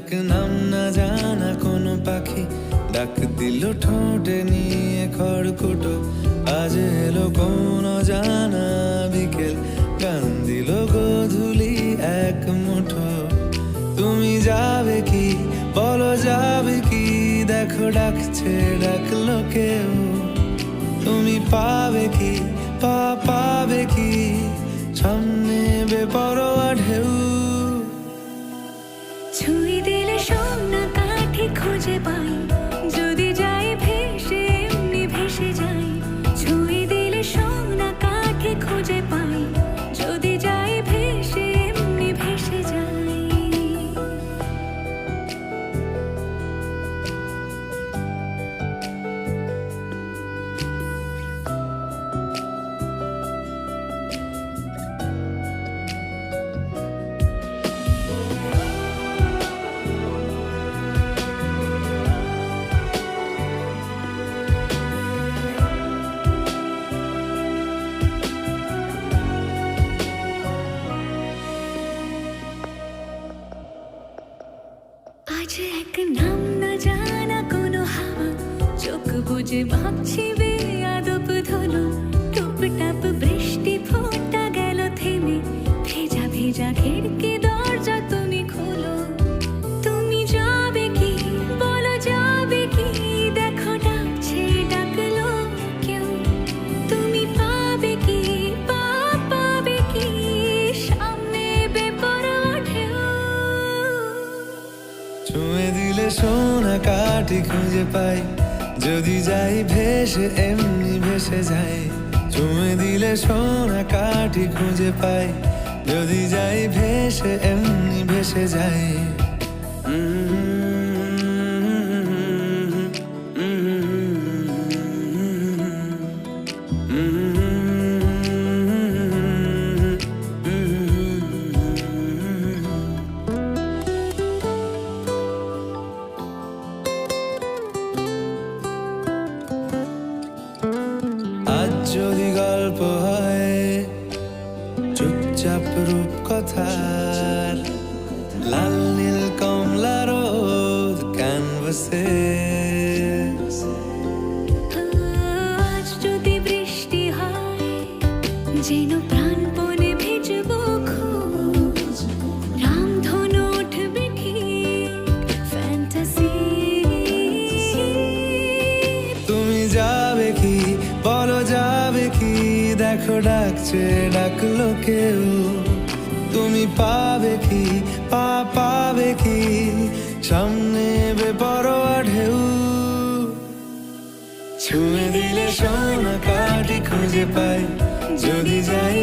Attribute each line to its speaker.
Speaker 1: এক নাম না জানা কোনো পাখি ডাক দিল ঠোঁটে নিয়ে খড়কুটো। আজ এলো কোন জানা বিকেল, গান দিল গোধূলি এক মুঠো। তুমি যাবে কি বলো, যাবে কি? দেখো ডাকছে, ডাকলো কেউ। তুমি পাবে কি পাবে কি? সামনে বেপরোয়া ঢেউ।
Speaker 2: ছুঁয়ে দিলে সোনা কাঠি খুঁজে পাই, যদি যাই ভেসে এমনি ভেসে যাই। ছুঁয়ে দিলে সোনা কাঠি খুঁজে পাই, যদি যাই ভেসে এমনি ভেসে যাই। আজ এক নাম না জানা কোনো হাওয়া, চোখ বুজে ভাবছি বেয়াদব ধলো। টুপটাপ বৃষ্টি ফোঁটা গেল থেমে, ভেজা ভেজা খিড়কি দরজা তুমি খোলো। তুমি যাবে কি বলো, যাবে কি? দেখো ডাকছে, ডাকলো কেউ। তুমি পাবে কি পাবে কি? সামনে বেপরোয়া ঢেউ।
Speaker 1: ছুঁয়ে দিলে সোনা কাঠি খুঁজে পাই, যদি যাই ভেসে এমনি ভেসে যাই। ছুঁয়ে দিলে সোনা কাঠি খুঁজে পাই, যদি যাই ভেসে এমনি ভেসে যাই। আজ যদি গল্প হয় চুপচাপ রূপকথার, লাল নীল কমলা রোদ ক্যানভাসে।
Speaker 2: আজ যদি বৃষ্টি হয়, যেন প্রাণপণে ভিজবো খুব। রামধনু উঠবে ঠিক ফ্যান্টাসি।
Speaker 1: তুমি যাবে কি বলো, যাবে কি? দেখো ডাকছে, ডাকলো কেউ। তুমি পাবে কি পাবে কি? সামনে বেপরোয়া ঢেউ। ছুঁয়ে দিলে সোনা কাঠি খুঁজে পাই, যদি যাই